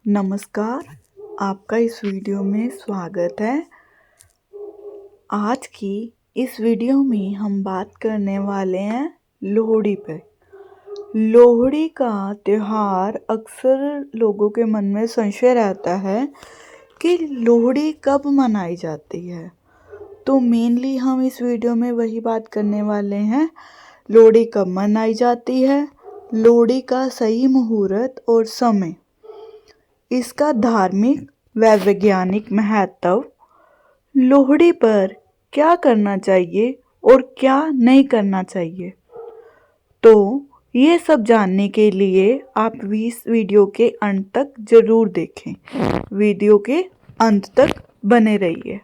नमस्कार, आपका इस वीडियो में स्वागत है। आज की इस वीडियो में हम बात करने वाले हैं लोहड़ी पे। लोहड़ी का त्यौहार अक्सर लोगों के मन में संशय रहता है कि लोहड़ी कब मनाई जाती है। तो मेनली हम इस वीडियो में वही बात करने वाले हैं, लोहड़ी कब मनाई जाती है, लोहड़ी का सही मुहूर्त और समय, इसका धार्मिक व वैज्ञानिक महत्व, लोहड़ी पर क्या करना चाहिए और क्या नहीं करना चाहिए। तो ये सब जानने के लिए आप इस वीडियो के अंत तक जरूर देखें। वीडियो के अंत तक बने रहिए।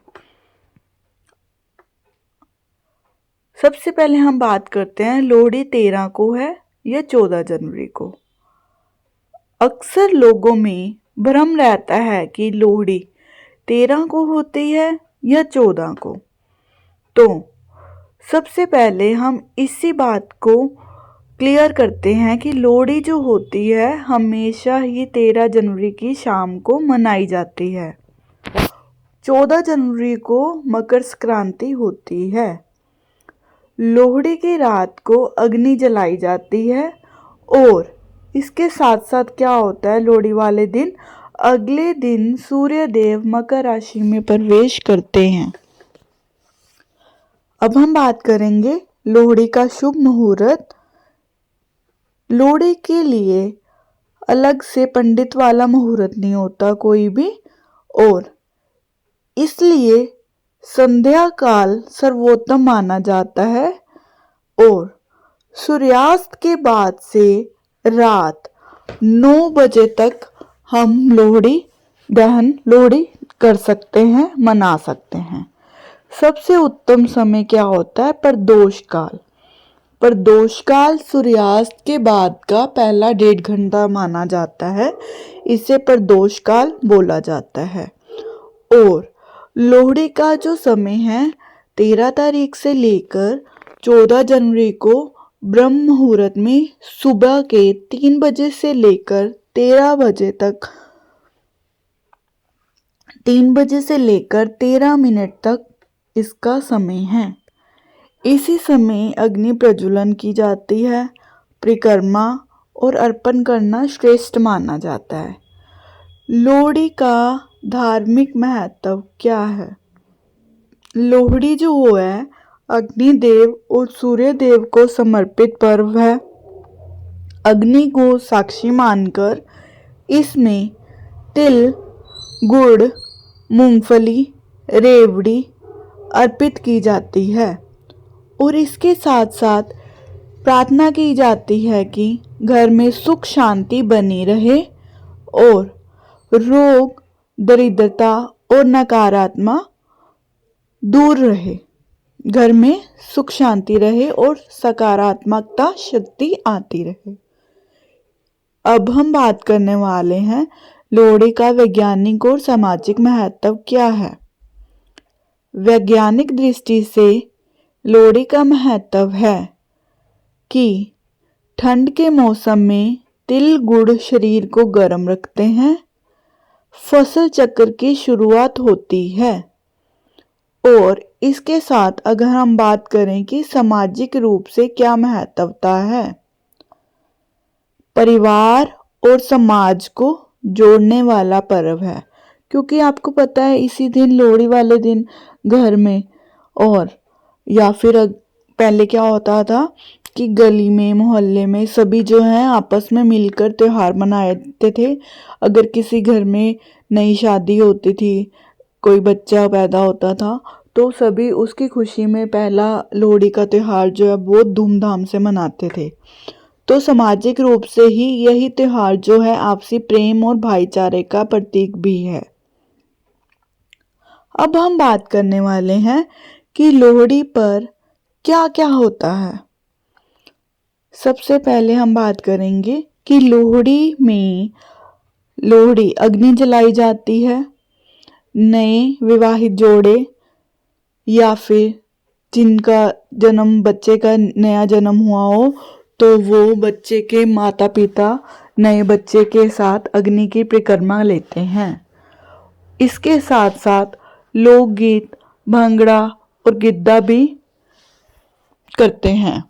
सबसे पहले हम बात करते हैं लोहड़ी 13 को है या 14 जनवरी को। अक्सर लोगों में भ्रम रहता है कि लोहड़ी 13 को होती है या 14 को। तो सबसे पहले हम इसी बात को क्लियर करते हैं कि लोहड़ी जो होती है हमेशा ही 13 जनवरी की शाम को मनाई जाती है। 14 जनवरी को मकर संक्रांति होती है। लोहड़ी की रात को अग्नि जलाई जाती है और इसके साथ साथ क्या होता है, लोहड़ी वाले दिन अगले दिन सूर्य देव मकर राशि में प्रवेश करते हैं। अब हम बात करेंगे लोहड़ी का शुभ मुहूर्त। लोहड़ी के लिए अलग से पंडित वाला मुहूर्त नहीं होता कोई भी, और इसलिए संध्या काल सर्वोत्तम माना जाता है और सूर्यास्त के बाद से रात 9 बजे तक हम लोहड़ी कर सकते हैं, मना सकते हैं। सबसे उत्तम समय क्या होता है, प्रदोष काल। प्रदोष काल सूर्यास्त के बाद का पहला 1.5 घंटा माना जाता है, इसे प्रदोष काल बोला जाता है। और लोहड़ी का जो समय है 13 तारीख से लेकर 14 जनवरी को ब्रह्म मुहूर्त में सुबह के 3 बजे से लेकर 13 बजे तक 3 बजे से लेकर 13 मिनट तक इसका समय है। इसी समय अग्नि प्रज्वलन की जाती है। परिक्रमा और अर्पण करना श्रेष्ठ माना जाता है। लोहड़ी का धार्मिक महत्व क्या है? लोहड़ी जो है अग्निदेव और सूर्य देव को समर्पित पर्व है। अग्नि को साक्षी मानकर इसमें तिल, गुड़, मूंगफली, रेवड़ी अर्पित की जाती है और इसके साथ साथ प्रार्थना की जाती है कि घर में सुख शांति बनी रहे और रोग, दरिद्रता और नकारात्मक दूर रहे, घर में सुख शांति रहे और सकारात्मकता शक्ति आती रहे। अब हम बात करने वाले हैं लोहड़ी का वैज्ञानिक और सामाजिक महत्व क्या है। वैज्ञानिक दृष्टि से लोहड़ी का महत्व है कि ठंड के मौसम में तिल गुड़ शरीर को गर्म रखते हैं, फसल चक्र की शुरुआत होती है। और इसके साथ अगर हम बात करें कि सामाजिक रूप से क्या महत्वता है, परिवार और समाज को जोड़ने वाला पर्व है, क्योंकि आपको पता है इसी दिन लोहड़ी वाले दिन घर में और या फिर पहले क्या होता था कि गली में मोहल्ले में सभी जो है आपस में मिलकर त्योहार मनाते थे। अगर किसी घर में नई शादी होती थी, कोई बच्चा पैदा होता था, तो सभी उसकी खुशी में पहला लोहड़ी का त्यौहार जो है बहुत धूमधाम से मनाते थे। तो सामाजिक रूप से ही यही त्यौहार जो है आपसी प्रेम और भाईचारे का प्रतीक भी है। अब हम बात करने वाले हैं कि लोहड़ी पर क्या क्या होता है। सबसे पहले हम बात करेंगे कि लोहड़ी में अग्नि जलाई जाती है। नए विवाहित जोड़े या फिर जिनका बच्चे का नया जन्म हुआ हो, तो वो बच्चे के माता पिता नए बच्चे के साथ अग्नि की परिक्रमा लेते हैं। इसके साथ साथ लोकगीत, भांगड़ा और गिद्धा भी करते हैं।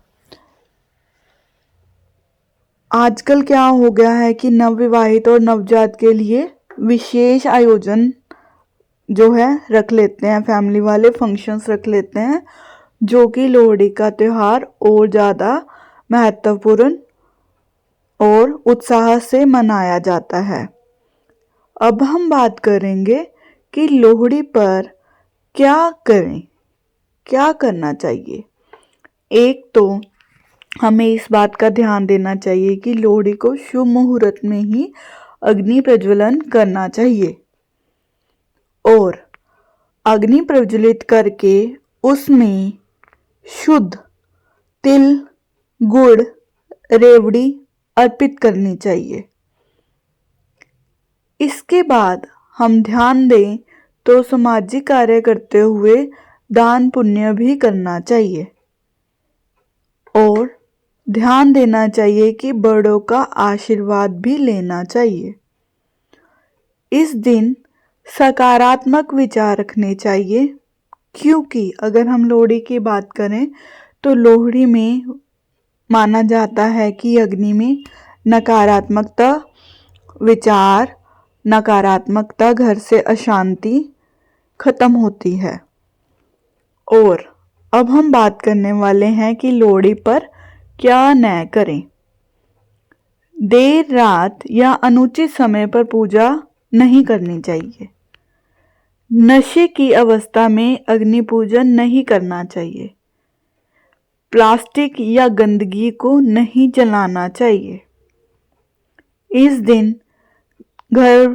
आजकल क्या हो गया है कि नवविवाहित और नवजात के लिए विशेष आयोजन जो है रख लेते हैं, फैमिली वाले फंक्शंस रख लेते हैं, जो कि लोहड़ी का त्यौहार और ज़्यादा महत्वपूर्ण और उत्साह से मनाया जाता है। अब हम बात करेंगे कि लोहड़ी पर क्या करें, क्या करना चाहिए। एक तो हमें इस बात का ध्यान देना चाहिए कि लोहड़ी को शुभ मुहूर्त में ही अग्नि प्रज्वलन करना चाहिए और अग्नि प्रज्वलित करके उसमें शुद्ध तिल, गुड़, रेवड़ी अर्पित करनी चाहिए। इसके बाद हम ध्यान दें तो सामाजिक कार्य करते हुए दान पुण्य भी करना चाहिए और ध्यान देना चाहिए कि बड़ों का आशीर्वाद भी लेना चाहिए। इस दिन सकारात्मक विचार रखने चाहिए, क्योंकि अगर हम लोहड़ी की बात करें तो लोहड़ी में माना जाता है कि अग्नि में नकारात्मकता विचार, नकारात्मकता घर से अशांति खत्म होती है। और अब हम बात करने वाले हैं कि लोहड़ी पर क्या न करें। देर रात या अनुचित समय पर पूजा नहीं करनी चाहिए। नशे की अवस्था में अग्नि पूजन नहीं करना चाहिए। प्लास्टिक या गंदगी को नहीं जलाना चाहिए। इस दिन घर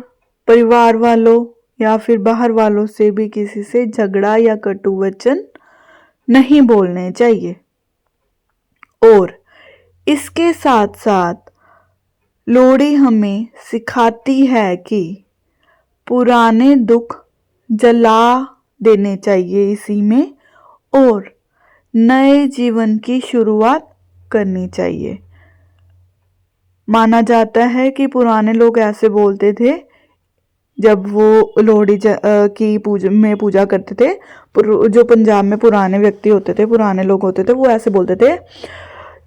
परिवार वालों या फिर बाहर वालों से भी किसी से झगड़ा या कटु वचन नहीं बोलने चाहिए। और इसके साथ साथ लोहड़ी हमें सिखाती है कि पुराने दुख जला देने चाहिए इसी में और नए जीवन की शुरुआत करनी चाहिए। माना जाता है कि पुराने लोग ऐसे बोलते थे जब वो लोहड़ी की पूजा करते थे। जो पंजाब में पुराने व्यक्ति होते थे, पुराने लोग होते थे, वो ऐसे बोलते थे,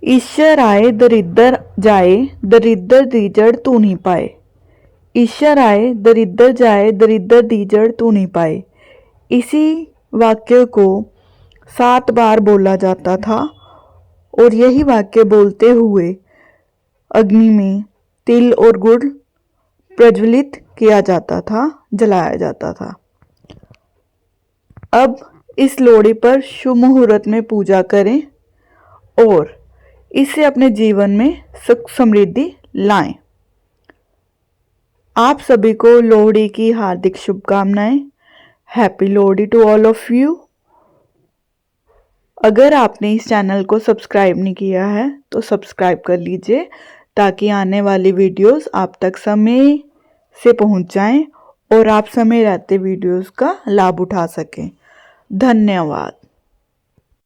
ईश्वर आए दरिद्र जाए, दरिद्र दी जड़ तू नहीं पाए। ईश्वर आए दरिद्र जाए, दरिद्र दी जड़ तू नहीं पाए। इसी वाक्य को 7 बार बोला जाता था और यही वाक्य बोलते हुए अग्नि में तिल और गुड़ प्रज्वलित किया जाता था, जलाया जाता था। अब इस लोहड़ी पर शुभ मुहूर्त में पूजा करें और इससे अपने जीवन में सुख समृद्धि लाएं। आप सभी को लोहड़ी की हार्दिक शुभकामनाएं। Happy Lohri to all of you. अगर आपने इस चैनल को सब्सक्राइब नहीं किया है तो सब्सक्राइब कर लीजिए, ताकि आने वाली वीडियोस आप तक समय से पहुंच जाएं और आप समय रहते वीडियोस का लाभ उठा सकें। धन्यवाद।